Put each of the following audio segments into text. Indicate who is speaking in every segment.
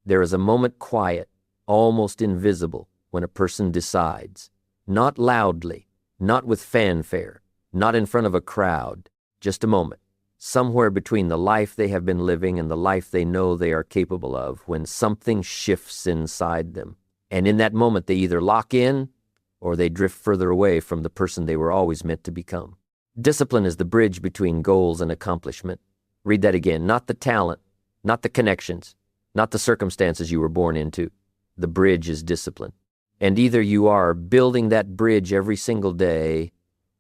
Speaker 1: There is a moment quiet, almost invisible, when a person decides, not loudly, not with fanfare, not in front of a crowd, just a moment, somewhere between the life they have been living and the life they know they are capable of, when something shifts inside them. And in that moment, they either lock in or they drift further away from the person they were always meant to become. Discipline is the bridge between goals and accomplishment. Read that again. Not the talent, not the connections, not the circumstances you were born into. The bridge is discipline. And either you are building that bridge every single day,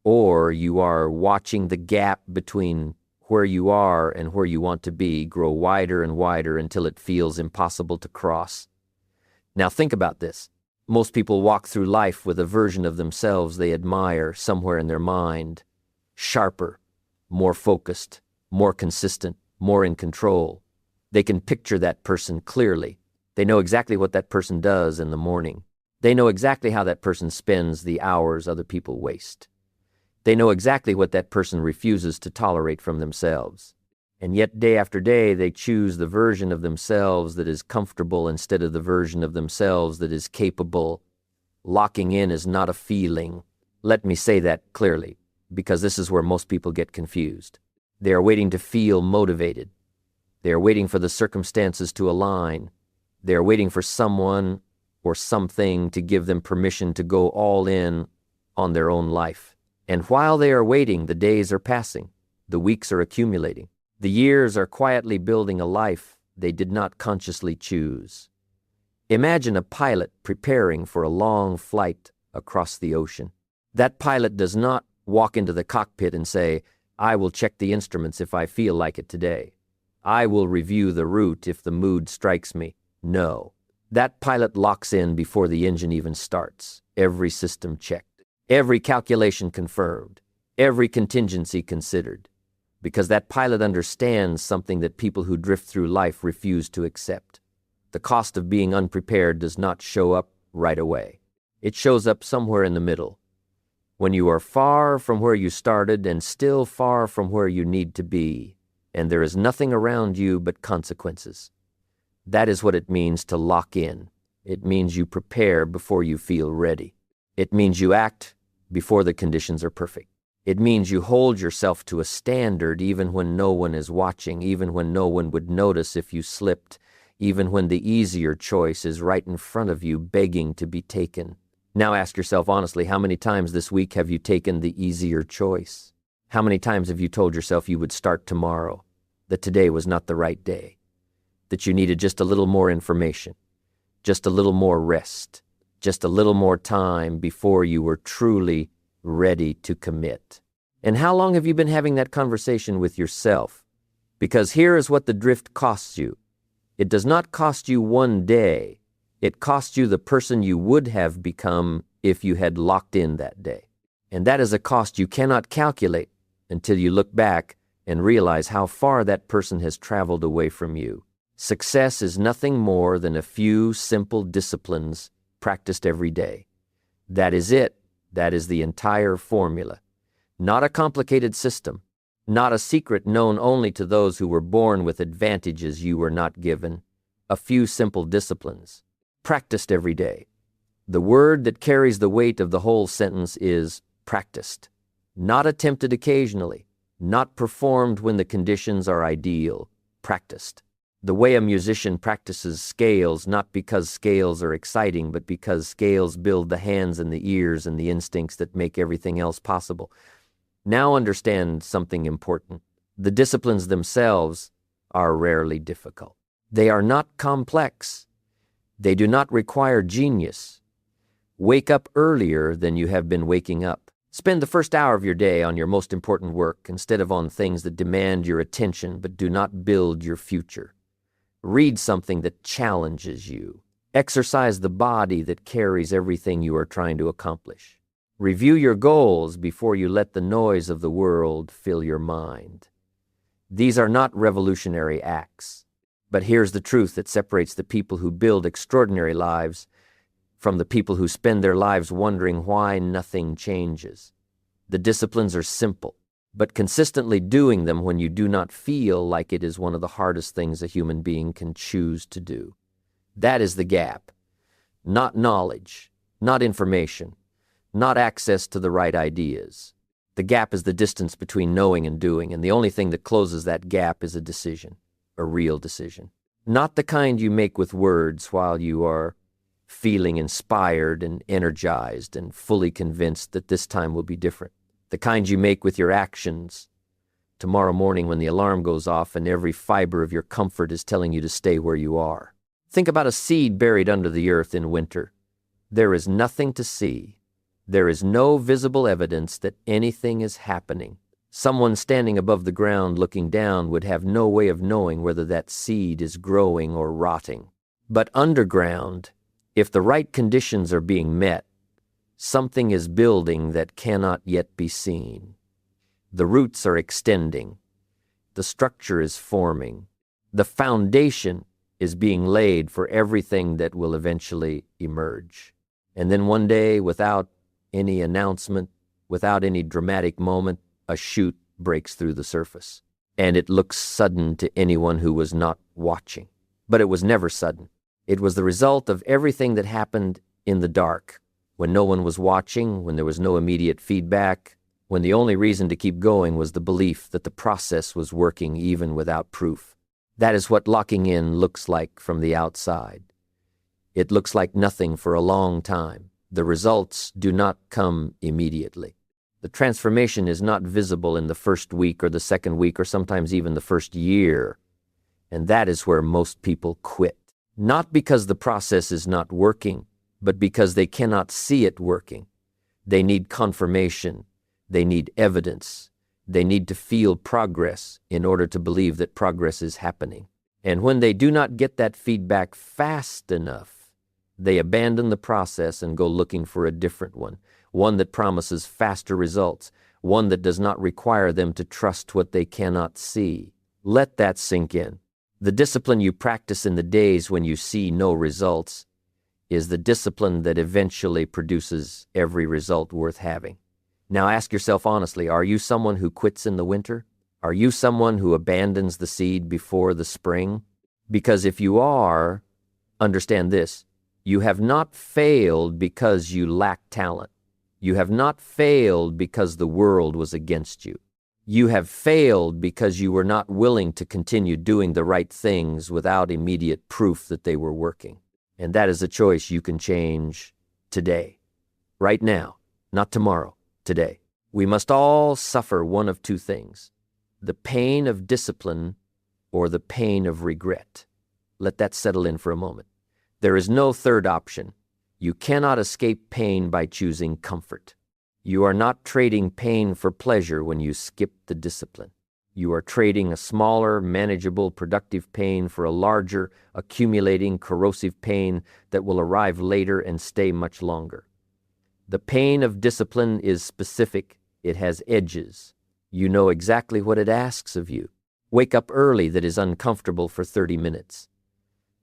Speaker 1: or you are watching the gap between where you are and where you want to be grow wider and wider until it feels impossible to cross. Now think about this. Most people walk through life with a version of themselves they admire somewhere in their mind. Sharper, more focused, more consistent, more in control. They can picture that person clearly. They know exactly what that person does in the morning. They know exactly how that person spends the hours other people waste. They know exactly what that person refuses to tolerate from themselves. And yet day after day, they choose the version of themselves that is comfortable instead of the version of themselves that is capable. Locking in is not a feeling. Let me say that clearly, because this is where most people get confused. They are waiting to feel motivated. They are waiting for the circumstances to align. They are waiting for someone or something to give them permission to go all in on their own life. And while they are waiting, the days are passing. The weeks are accumulating. The years are quietly building a life they did not consciously choose. Imagine a pilot preparing for a long flight across the ocean. That pilot does not walk into the cockpit and say, "I will check the instruments if I feel like it today. I will review the route if the mood strikes me." No. That pilot locks in before the engine even starts. Every system checked. Every calculation confirmed. Every contingency considered. Because that pilot understands something that people who drift through life refuse to accept. The cost of being unprepared does not show up right away. It shows up somewhere in the middle. When you are far from where you started and still far from where you need to be, and there is nothing around you but consequences. That is what it means to lock in. It means you prepare before you feel ready. It means you act before the conditions are perfect. It means you hold yourself to a standard even when no one is watching, even when no one would notice if you slipped, even when the easier choice is right in front of you begging to be taken. Now ask yourself honestly, how many times this week have you taken the easier choice? How many times have you told yourself you would start tomorrow, that today was not the right day? That you needed just a little more information, just a little more rest, just a little more time before you were truly ready to commit. And how long have you been having that conversation with yourself? Because here is what the drift costs you. It does not cost you one day. It costs you the person you would have become if you had locked in that day. And that is a cost you cannot calculate until you look back and realize how far that person has traveled away from you. Success is nothing more than a few simple disciplines practiced every day. That is it. That is the entire formula. Not a complicated system. Not a secret known only to those who were born with advantages you were not given. A few simple disciplines. Practiced every day. The word that carries the weight of the whole sentence is practiced. Not attempted occasionally. Not performed when the conditions are ideal. Practiced. The way a musician practices scales, not because scales are exciting, but because scales build the hands and the ears and the instincts that make everything else possible. Now understand something important. The disciplines themselves are rarely difficult. They are not complex. They do not require genius. Wake up earlier than you have been waking up. Spend the first hour of your day on your most important work instead of on things that demand your attention but do not build your future. Read something that challenges you. Exercise the body that carries everything you are trying to accomplish. Review your goals before you let the noise of the world fill your mind. These are not revolutionary acts. But here's the truth that separates the people who build extraordinary lives from the people who spend their lives wondering why nothing changes. The disciplines are simple, but consistently doing them when you do not feel like it is one of the hardest things a human being can choose to do. That is the gap. Not knowledge, not information, not access to the right ideas. The gap is the distance between knowing and doing, and the only thing that closes that gap is a decision, a real decision. Not the kind you make with words while you are feeling inspired and energized and fully convinced that this time will be different. The kind you make with your actions tomorrow morning when the alarm goes off and every fiber of your comfort is telling you to stay where you are. Think about a seed buried under the earth in winter. There is nothing to see. There is no visible evidence that anything is happening. Someone standing above the ground looking down would have no way of knowing whether that seed is growing or rotting. But underground, if the right conditions are being met, something is building that cannot yet be seen. The roots are extending. The structure is forming. The foundation is being laid for everything that will eventually emerge. And then one day, without any announcement, without any dramatic moment, a shoot breaks through the surface. And it looks sudden to anyone who was not watching. But it was never sudden. It was the result of everything that happened in the dark, when no one was watching, when there was no immediate feedback, when the only reason to keep going was the belief that the process was working even without proof. That is what locking in looks like from the outside. It looks like nothing for a long time. The results do not come immediately. The transformation is not visible in the first week or the second week or sometimes even the first year. And that is where most people quit. Not because the process is not working, but because they cannot see it working. They need confirmation. They need evidence. They need to feel progress in order to believe that progress is happening. And when they do not get that feedback fast enough, they abandon the process and go looking for a different one that promises faster results, one that does not require them to trust what they cannot see. Let that sink in. The discipline you practice in the days when you see no results is the discipline that eventually produces every result worth having. Now ask yourself honestly, are you someone who quits in the winter? Are you someone who abandons the seed before the spring? Because if you are, understand this, you have not failed because you lack talent. You have not failed because the world was against you. You have failed because you were not willing to continue doing the right things without immediate proof that they were working. And that is a choice you can change today, right now, not tomorrow. Today, we must all suffer one of two things, the pain of discipline or the pain of regret. Let that settle in for a moment. There is no third option. You cannot escape pain by choosing comfort. You are not trading pain for pleasure when you skip the discipline. You are trading a smaller, manageable, productive pain for a larger, accumulating, corrosive pain that will arrive later and stay much longer. The pain of discipline is specific. It has edges. You know exactly what it asks of you. Wake up early that is uncomfortable for 30 minutes.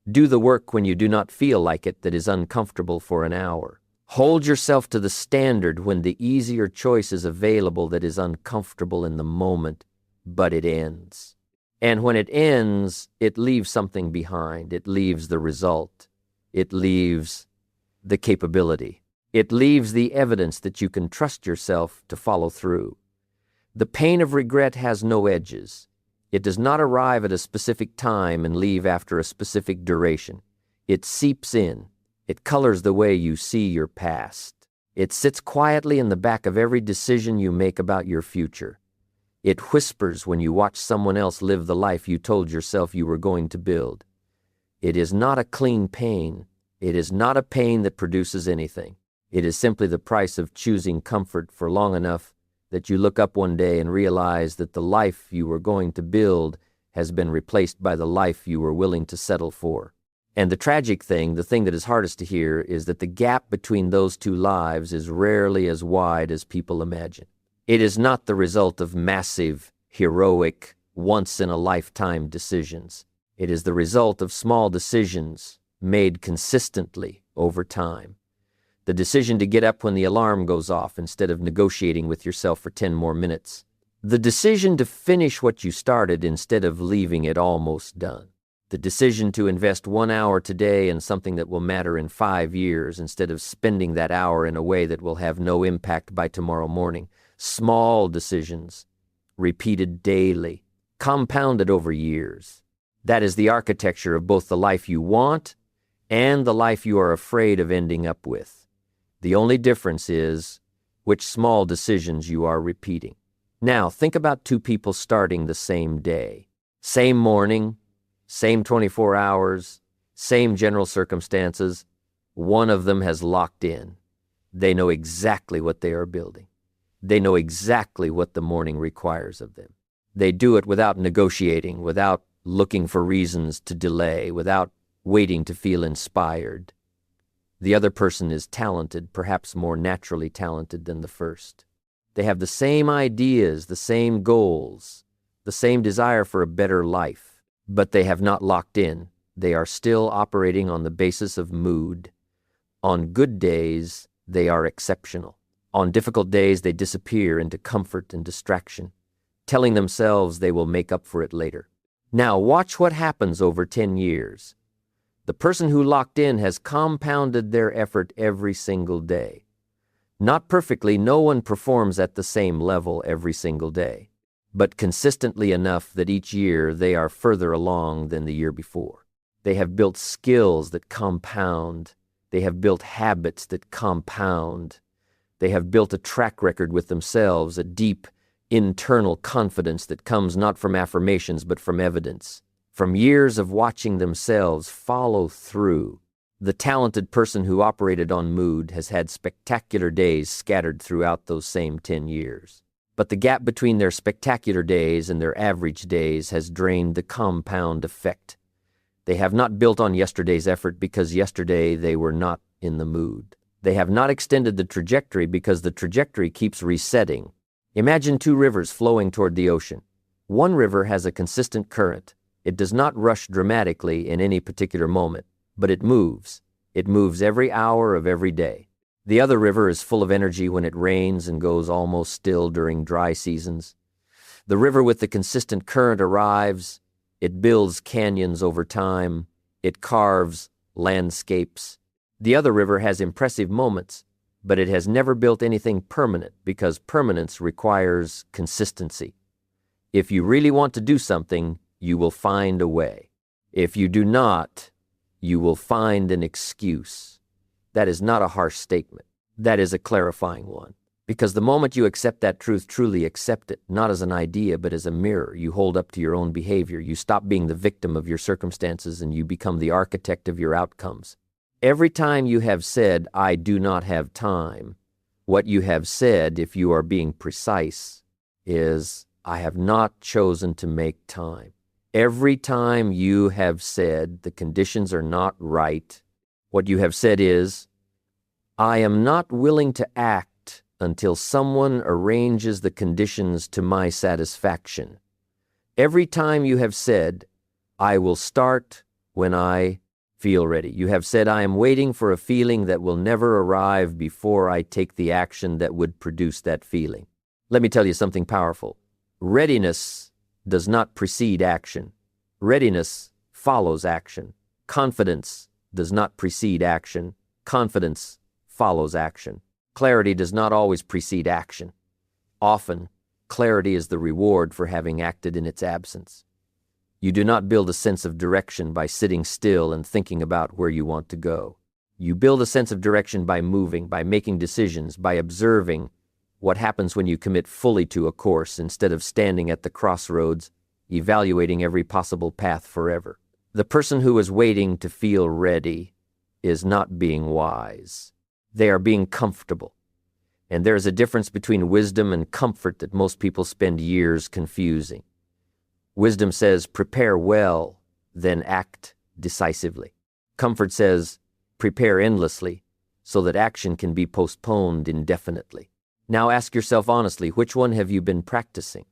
Speaker 1: Do the work when you do not feel like it that is uncomfortable for an hour. Hold yourself to the standard when the easier choice is available that is uncomfortable in the moment, but it ends. And when it ends, it leaves something behind. It leaves the result. It leaves the capability. It leaves the evidence that you can trust yourself to follow through. The pain of regret has no edges. It does not arrive at a specific time and leave after a specific duration. It seeps in. It colors the way you see your past. It sits quietly in the back of every decision you make about your future. It whispers when you watch someone else live the life you told yourself you were going to build. It is not a clean pain. It is not a pain that produces anything. It is simply the price of choosing comfort for long enough that you look up one day and realize that the life you were going to build has been replaced by the life you were willing to settle for. And the tragic thing, the thing that is hardest to hear, is that the gap between those two lives is rarely as wide as people imagine. It is not the result of massive, heroic, once-in-a-lifetime decisions. It is the result of small decisions made consistently over time. The decision to get up when the alarm goes off instead of negotiating with yourself for 10 more minutes. The decision to finish what you started instead of leaving it almost done. The decision to invest 1 hour today in something that will matter in 5 years instead of spending that hour in a way that will have no impact by tomorrow morning. Small decisions, repeated daily, compounded over years. That is the architecture of both the life you want and the life you are afraid of ending up with. The only difference is which small decisions you are repeating. Now, think about two people starting the same day. Same morning, same 24 hours, same general circumstances. One of them has locked in. They know exactly what they are building. They know exactly what the morning requires of them. They do it without negotiating, without looking for reasons to delay, without waiting to feel inspired. The other person is talented, perhaps more naturally talented than the first. They have the same ideas, the same goals, the same desire for a better life, but they have not locked in. They are still operating on the basis of mood. On good days, they are exceptional. On difficult days, they disappear into comfort and distraction, telling themselves they will make up for it later. Now, watch what happens over 10 years. The person who locked in has compounded their effort every single day. Not perfectly, no one performs at the same level every single day, but consistently enough that each year they are further along than the year before. They have built skills that compound. They have built habits that compound. They have built a track record with themselves, a deep internal confidence that comes not from affirmations but from evidence, from years of watching themselves follow through. The talented person who operated on mood has had spectacular days scattered throughout those same 10 years. But the gap between their spectacular days and their average days has drained the compound effect. They have not built on yesterday's effort because yesterday they were not in the mood. They have not extended the trajectory because the trajectory keeps resetting. Imagine two rivers flowing toward the ocean. One river has a consistent current. It does not rush dramatically in any particular moment, but it moves. It moves every hour of every day. The other river is full of energy when it rains and goes almost still during dry seasons. The river with the consistent current arrives. It builds canyons over time. It carves landscapes. The other river has impressive moments, but it has never built anything permanent because permanence requires consistency. If you really want to do something, you will find a way. If you do not, you will find an excuse. That is not a harsh statement. That is a clarifying one. Because the moment you accept that truth, truly accept it, not as an idea, but as a mirror, you hold up to your own behavior. You stop being the victim of your circumstances and you become the architect of your outcomes. Every time you have said, "I do not have time," what you have said, if you are being precise, is, "I have not chosen to make time." Every time you have said the conditions are not right, what you have said is, "I am not willing to act until someone arranges the conditions to my satisfaction." Every time you have said, "I will start when I feel ready," you have said, "I am waiting for a feeling that will never arrive before I take the action that would produce that feeling." Let me tell you something powerful. Readiness does not precede action. Readiness follows action. Confidence does not precede action. Confidence follows action. Clarity does not always precede action. Often, clarity is the reward for having acted in its absence. You do not build a sense of direction by sitting still and thinking about where you want to go. You build a sense of direction by moving, by making decisions, by observing what happens when you commit fully to a course instead of standing at the crossroads, evaluating every possible path forever. The person who is waiting to feel ready is not being wise. They are being comfortable. And there is a difference between wisdom and comfort that most people spend years confusing. Wisdom says, prepare well, then act decisively. Comfort says, prepare endlessly so that action can be postponed indefinitely. Now ask yourself honestly, which one have you been practicing?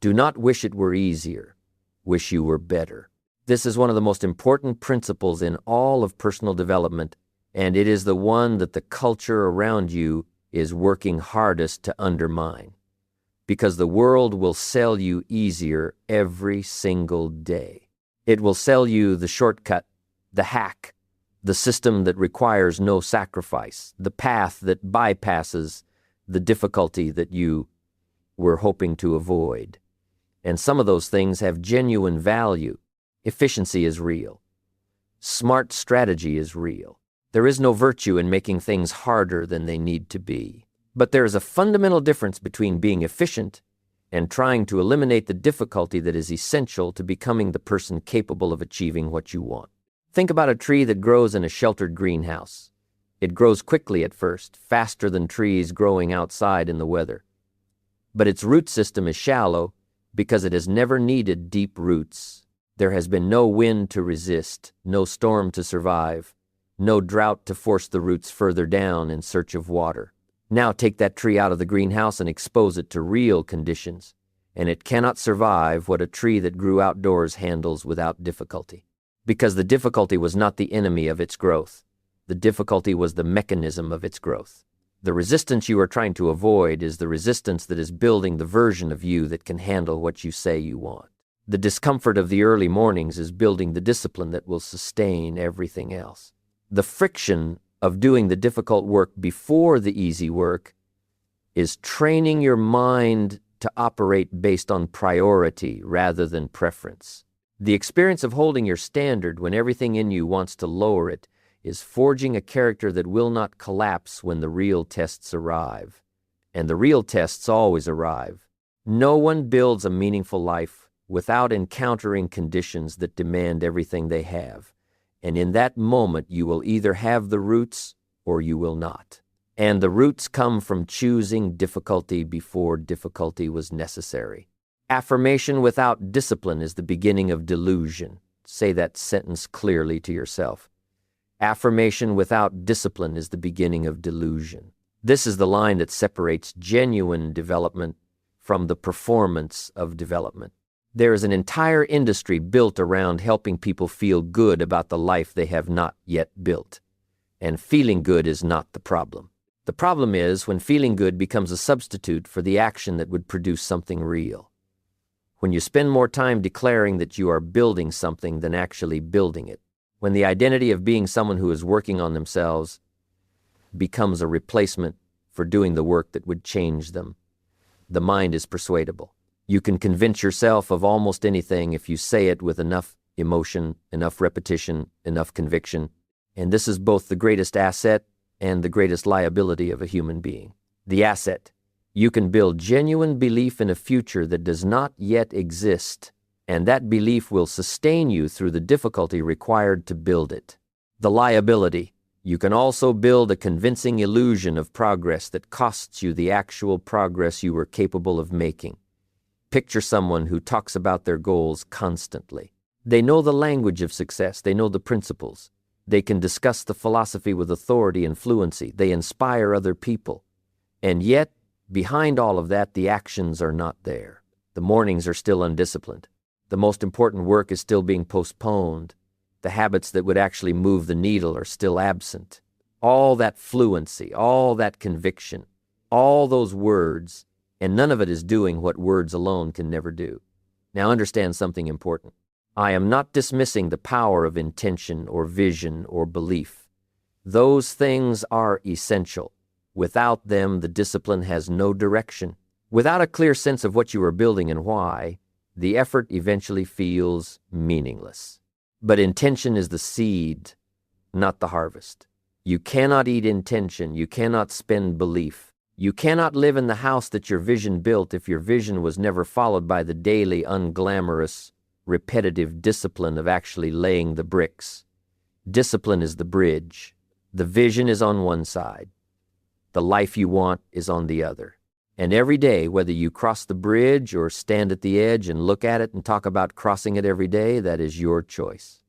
Speaker 1: Do not wish it were easier. Wish you were better. This is one of the most important principles in all of personal development, and it is the one that the culture around you is working hardest to undermine. Because the world will sell you easier every single day. It will sell you the shortcut, the hack, the system that requires no sacrifice, the path that bypasses the difficulty that you were hoping to avoid. And some of those things have genuine value. Efficiency is real. Smart strategy is real. There is no virtue in making things harder than they need to be. But there is a fundamental difference between being efficient and trying to eliminate the difficulty that is essential to becoming the person capable of achieving what you want. Think about a tree that grows in a sheltered greenhouse. It grows quickly at first, faster than trees growing outside in the weather. But its root system is shallow because it has never needed deep roots. There has been no wind to resist, no storm to survive, no drought to force the roots further down in search of water. Now take that tree out of the greenhouse and expose it to real conditions, and it cannot survive what a tree that grew outdoors handles without difficulty. Because the difficulty was not the enemy of its growth. The difficulty was the mechanism of its growth. The resistance you are trying to avoid is the resistance that is building the version of you that can handle what you say you want. The discomfort of the early mornings is building the discipline that will sustain everything else. The friction of doing the difficult work before the easy work is training your mind to operate based on priority rather than preference. The experience of holding your standard when everything in you wants to lower it is forging a character that will not collapse when the real tests arrive. And the real tests always arrive. No one builds a meaningful life without encountering conditions that demand everything they have. And in that moment, you will either have the roots or you will not. And the roots come from choosing difficulty before difficulty was necessary. Affirmation without discipline is the beginning of delusion. Say that sentence clearly to yourself. Affirmation without discipline is the beginning of delusion. This is the line that separates genuine development from the performance of development. There is an entire industry built around helping people feel good about the life they have not yet built. And feeling good is not the problem. The problem is when feeling good becomes a substitute for the action that would produce something real. When you spend more time declaring that you are building something than actually building it. When the identity of being someone who is working on themselves becomes a replacement for doing the work that would change them. The mind is persuadable. You can convince yourself of almost anything if you say it with enough emotion, enough repetition, enough conviction. And this is both the greatest asset and the greatest liability of a human being. The asset. You can build genuine belief in a future that does not yet exist, and that belief will sustain you through the difficulty required to build it. The liability. You can also build a convincing illusion of progress that costs you the actual progress you were capable of making. Picture someone who talks about their goals constantly. They know the language of success. They know the principles. They can discuss the philosophy with authority and fluency. They inspire other people. And yet, behind all of that, the actions are not there. The mornings are still undisciplined. The most important work is still being postponed. The habits that would actually move the needle are still absent. All that fluency, all that conviction, all those words, and none of it is doing what words alone can never do. Now understand something important. I am not dismissing the power of intention or vision or belief. Those things are essential. Without them, the discipline has no direction. Without a clear sense of what you are building and why, the effort eventually feels meaningless. But intention is the seed, not the harvest. You cannot eat intention. You cannot spend belief. You cannot live in the house that your vision built if your vision was never followed by the daily, unglamorous, repetitive discipline of actually laying the bricks. Discipline is the bridge. The vision is on one side. The life you want is on the other. And every day, whether you cross the bridge or stand at the edge and look at it and talk about crossing it every day, that is your choice.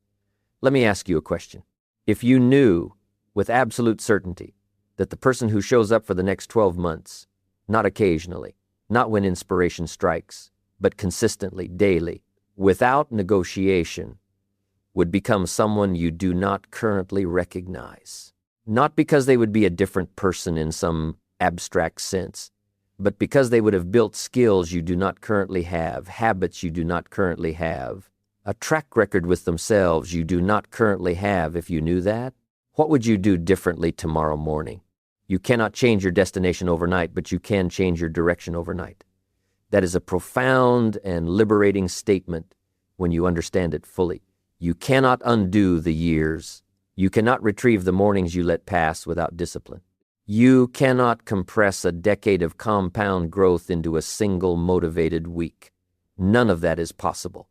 Speaker 1: Let me ask you a question. If you knew with absolute certainty that the person who shows up for the next 12 months, not occasionally, not when inspiration strikes, but consistently, daily, without negotiation, would become someone you do not currently recognize. Not because they would be a different person in some abstract sense, but because they would have built skills you do not currently have, habits you do not currently have, a track record with themselves you do not currently have. If you knew that, what would you do differently tomorrow morning? You cannot change your destination overnight, but you can change your direction overnight. That is a profound and liberating statement when you understand it fully. You cannot undo the years. You cannot retrieve the mornings you let pass without discipline. You cannot compress a decade of compound growth into a single motivated week. None of that is possible.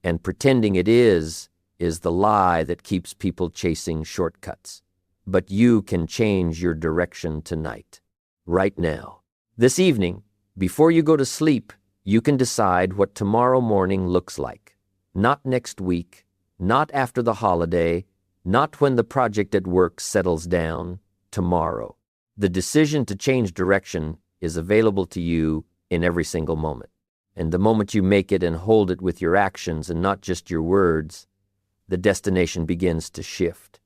Speaker 1: And pretending it is the lie that keeps people chasing shortcuts. But you can change your direction tonight, right now. This evening, before you go to sleep, you can decide what tomorrow morning looks like. Not next week, not after the holiday, not when the project at work settles down. Tomorrow. The decision to change direction is available to you in every single moment. And the moment you make it and hold it with your actions and not just your words, the destination begins to shift.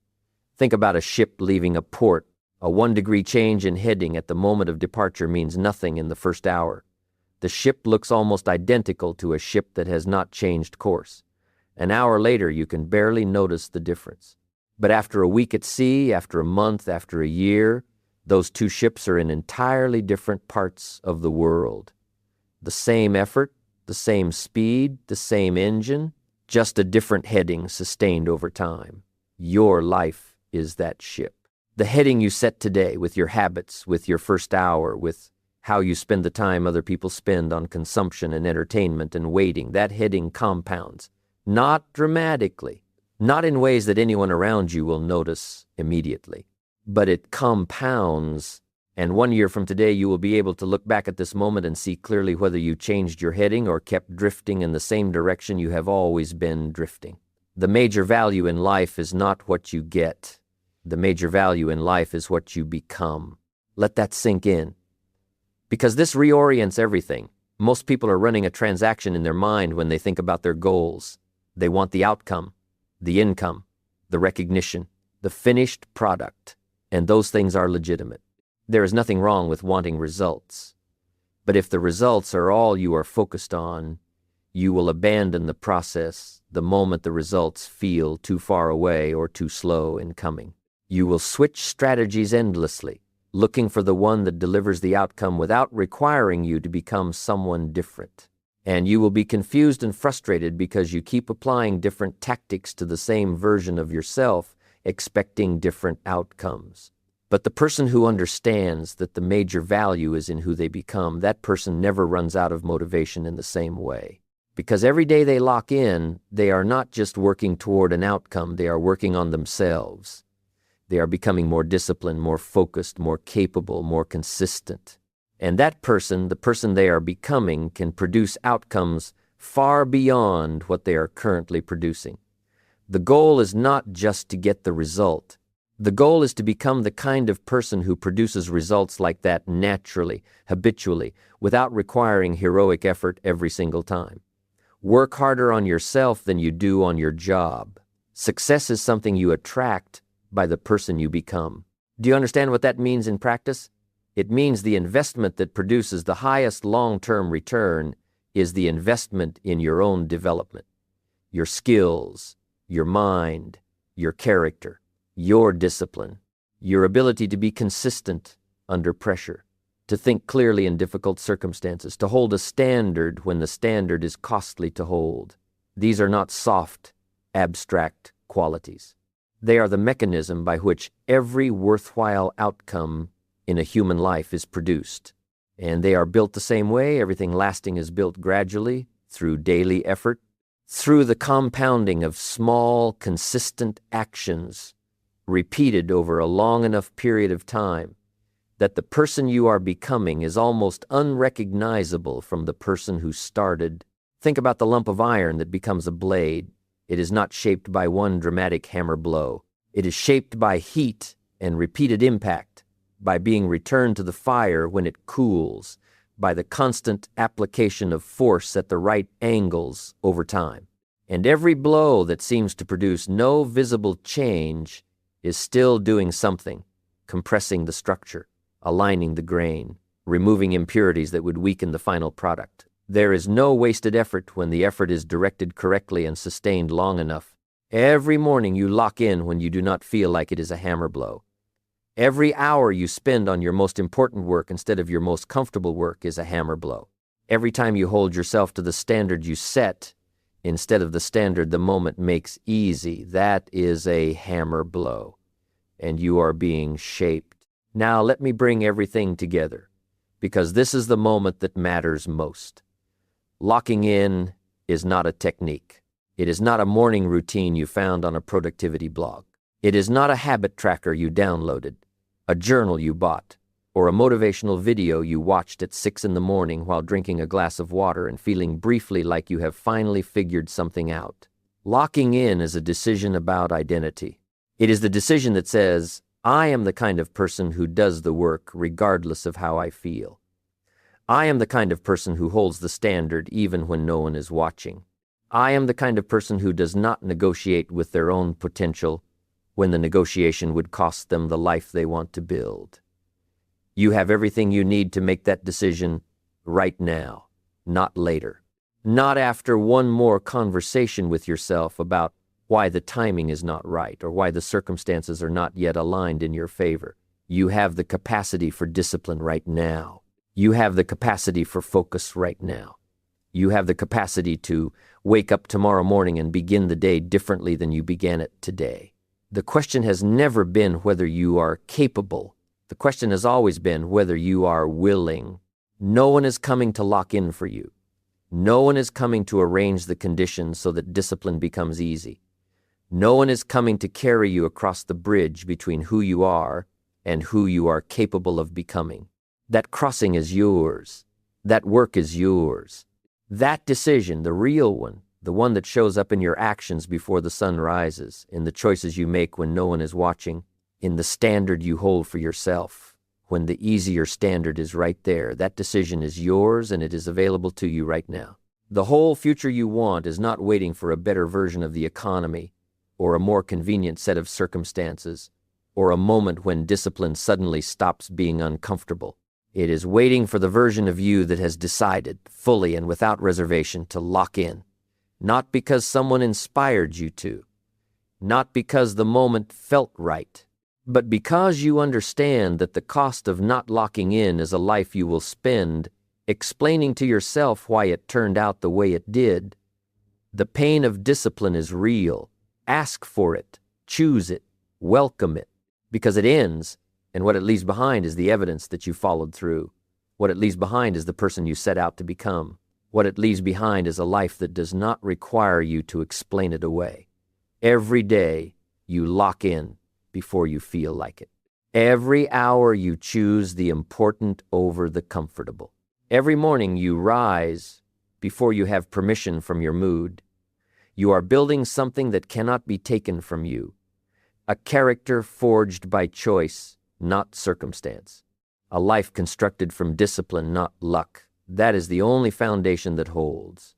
Speaker 1: Think about a ship leaving a port. A 1-degree change in heading at the moment of departure means nothing in the first hour. The ship looks almost identical to a ship that has not changed course. An hour later, you can barely notice the difference. But after a week at sea, after a month, after a year, those two ships are in entirely different parts of the world. The same effort, the same speed, the same engine, just a different heading sustained over time. Your life is that ship. The heading you set today with your habits, with your first hour, with how you spend the time other people spend on consumption and entertainment and waiting, that heading compounds. Not dramatically, not in ways that anyone around you will notice immediately, but it compounds. And 1 year from today, you will be able to look back at this moment and see clearly whether you changed your heading or kept drifting in the same direction you have always been drifting. The major value in life is not what you get. The major value in life is what you become. Let that sink in. Because this reorients everything. Most people are running a transaction in their mind when they think about their goals. They want the outcome, the income, the recognition, the finished product, and those things are legitimate. There is nothing wrong with wanting results. But if the results are all you are focused on, you will abandon the process the moment the results feel too far away or too slow in coming. You will switch strategies endlessly, looking for the one that delivers the outcome without requiring you to become someone different. And you will be confused and frustrated because you keep applying different tactics to the same version of yourself, expecting different outcomes. But the person who understands that the major value is in who they become, that person never runs out of motivation in the same way. Because every day they lock in, they are not just working toward an outcome, they are working on themselves. They are becoming more disciplined, more focused, more capable, more consistent. And that person, the person they are becoming, can produce outcomes far beyond what they are currently producing. The goal is not just to get the result. The goal is to become the kind of person who produces results like that naturally, habitually, without requiring heroic effort every single time. Work harder on yourself than you do on your job. Success is something you attract by the person you become. Do you understand what that means in practice? It means the investment that produces the highest long-term return is the investment in your own development, your skills, your mind, your character, your discipline, your ability to be consistent under pressure, to think clearly in difficult circumstances, to hold a standard when the standard is costly to hold. These are not soft, abstract qualities. They are the mechanism by which every worthwhile outcome in a human life is produced. And they are built the same way. Everything lasting is built gradually, through daily effort, through the compounding of small, consistent actions repeated over a long enough period of time that the person you are becoming is almost unrecognizable from the person who started. Think about the lump of iron that becomes a blade. It is not shaped by one dramatic hammer blow. It is shaped by heat and repeated impact, by being returned to the fire when it cools, by the constant application of force at the right angles over time. And every blow that seems to produce no visible change is still doing something, compressing the structure, aligning the grain, removing impurities that would weaken the final product. There is no wasted effort when the effort is directed correctly and sustained long enough. Every morning you lock in when you do not feel like it is a hammer blow. Every hour you spend on your most important work instead of your most comfortable work is a hammer blow. Every time you hold yourself to the standard you set instead of the standard the moment makes easy, that is a hammer blow, and you are being shaped. Now let me bring everything together, because this is the moment that matters most. Locking in is not a technique. It is not a morning routine you found on a productivity blog. It is not a habit tracker you downloaded, a journal you bought, or a motivational video you watched at 6 in the morning while drinking a glass of water and feeling briefly like you have finally figured something out. Locking in is a decision about identity. It is the decision that says, I am the kind of person who does the work regardless of how I feel. I am the kind of person who holds the standard even when no one is watching. I am the kind of person who does not negotiate with their own potential when the negotiation would cost them the life they want to build. You have everything you need to make that decision right now, not later. Not after one more conversation with yourself about why the timing is not right or why the circumstances are not yet aligned in your favor. You have the capacity for discipline right now. You have the capacity for focus right now. You have the capacity to wake up tomorrow morning and begin the day differently than you began it today. The question has never been whether you are capable. The question has always been whether you are willing. No one is coming to lock in for you. No one is coming to arrange the conditions so that discipline becomes easy. No one is coming to carry you across the bridge between who you are and who you are capable of becoming. That crossing is yours. That work is yours. That decision, the real one, the one that shows up in your actions before the sun rises, in the choices you make when no one is watching, in the standard you hold for yourself, when the easier standard is right there, that decision is yours and it is available to you right now. The whole future you want is not waiting for a better version of the economy or a more convenient set of circumstances or a moment when discipline suddenly stops being uncomfortable. It is waiting for the version of you that has decided, fully and without reservation, to lock in. Not because someone inspired you to, not because the moment felt right, but because you understand that the cost of not locking in is a life you will spend explaining to yourself why it turned out the way it did. The pain of discipline is real. Ask for it, choose it, welcome it, because it ends. And what it leaves behind is the evidence that you followed through. What it leaves behind is the person you set out to become. What it leaves behind is a life that does not require you to explain it away. Every day, you lock in before you feel like it. Every hour, you choose the important over the comfortable. Every morning, you rise before you have permission from your mood. You are building something that cannot be taken from you. A character forged by choice, not circumstance. A life constructed from discipline, not luck. That is the only foundation that holds.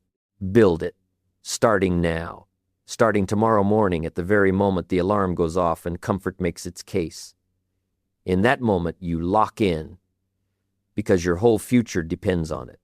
Speaker 1: Build it, starting now. Starting tomorrow morning at the very moment the alarm goes off and comfort makes its case. In that moment, you lock in because your whole future depends on it.